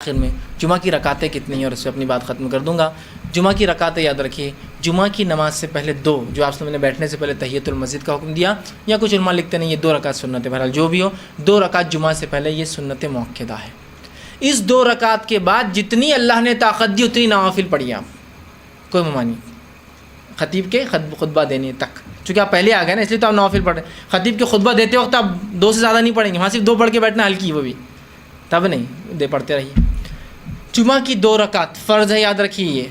آخر میں جمعہ کی رکعتیں کتنی ہیں اور اس سے اپنی بات ختم کر دوں گا. جمعہ کی رکعتیں یاد رکھیے, جمعہ کی نماز سے پہلے دو, جو آپ نے بیٹھنے سے پہلے تحیۃ المسجد کا حکم دیا, یا کچھ علماء لکھتے نہیں یہ 2 رکعت سنت ہے, بہرحال جو بھی ہو 2 رکعت جمعہ سے پہلے یہ سنت مؤکدہ ہے. اس 2 رکعت کے بعد جتنی اللہ نے طاقت دی اتنی نوافل پڑھیے آپ, کوئی ممانی خطیب کے خطبہ دینے تک, چونکہ آپ پہلے آ گئے نا اس لیے تو آپ نوافل پڑھ رہے ہیں. خطیب کے خطبہ دیتے وقت آپ 2 سے زیادہ نہیں پڑھیں گے, وہاں صرف 2 پڑھ کے بیٹھنا ہلکی, وہ بھی تب نہیں دے پڑھتے رہیے. جمعہ کی 2 رکعت فرض ہے, یاد رکھیے یہ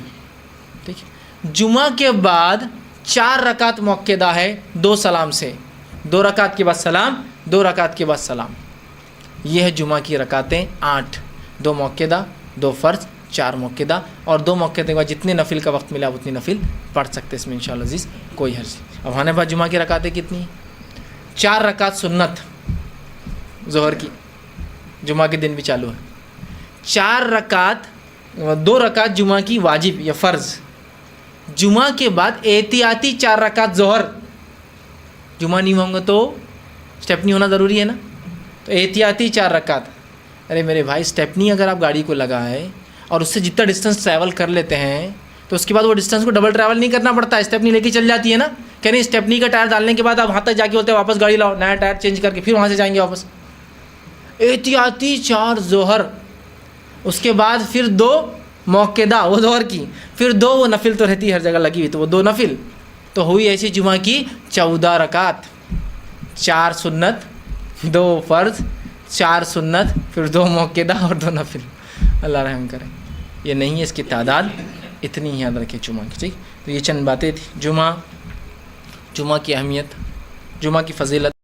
ٹھیک ہے. جمعہ کے بعد 4 رکعت مؤکدہ ہے 2 سلام سے, 2 رکعت کے بعد سلام, 2 رکعت کے بعد سلام. یہ ہے جمعہ کی رکعتیں 8, 2 مؤکدہ, 2 فرض, 4 مؤکدہ, اور 2 مؤکدہ کے بعد جتنے نفل کا وقت ملا اتنی نفل پڑھ سکتے اس میں انشاءاللہ عزیز, کوئی حرج نہیں. اب ہمارے پاس جمعہ کی رکعتیں کتنی ہیں؟ 4 رکعت سنت ظہر کی, جمعہ کے دن بھی چالو ہے. 4 رکعت, 2 رکعت جمعہ کی واجب یا فرض. جمعہ کے بعد احتیاطی 4 رکعت ظہر. جمعہ نہیں ہوں گا تو اسٹیپنی ہونا ضروری ہے نا, تو احتیاطی 4 رکعت. ارے میرے بھائی اسٹیپنی اگر آپ گاڑی کو لگائے اور اس سے جتنا ڈسٹینس ٹریول کر لیتے ہیں تو اس کے بعد وہ ڈسٹینس کو ڈبل ٹریول نہیں کرنا پڑتا, اسٹیپنی لے کے چل جاتی ہے نا. کہ نہیں اسٹیپنی کا ٹائر ڈالنے کے بعد آپ وہاں تک جا کے بولتے ہیں واپس گاڑی لاؤ, نیا ٹائر چینج کر کے پھر وہاں سے جائیں گے واپس. احتیاطی 4 ظہر, اس کے بعد پھر 2 مؤکدہ وہ ظہر کی, پھر 2 وہ نفل تو رہتی ہے ہر جگہ لگی ہوئی, تو وہ 2 نفل, تو ہوئی ایسی جمعہ کی 14 رکعت. 4 سنت, 2 فرض, 4 سنت, پھر 2 مؤکدہ اور 2 نفل. اللہ رحم کرے. یہ نہیں ہے اس کی تعداد, اتنی ہی یاد رکھے جمعہ کی. ٹھیک, تو یہ چند باتیں تھیں. جمعہ کی اہمیت, جمعہ کی فضیلت.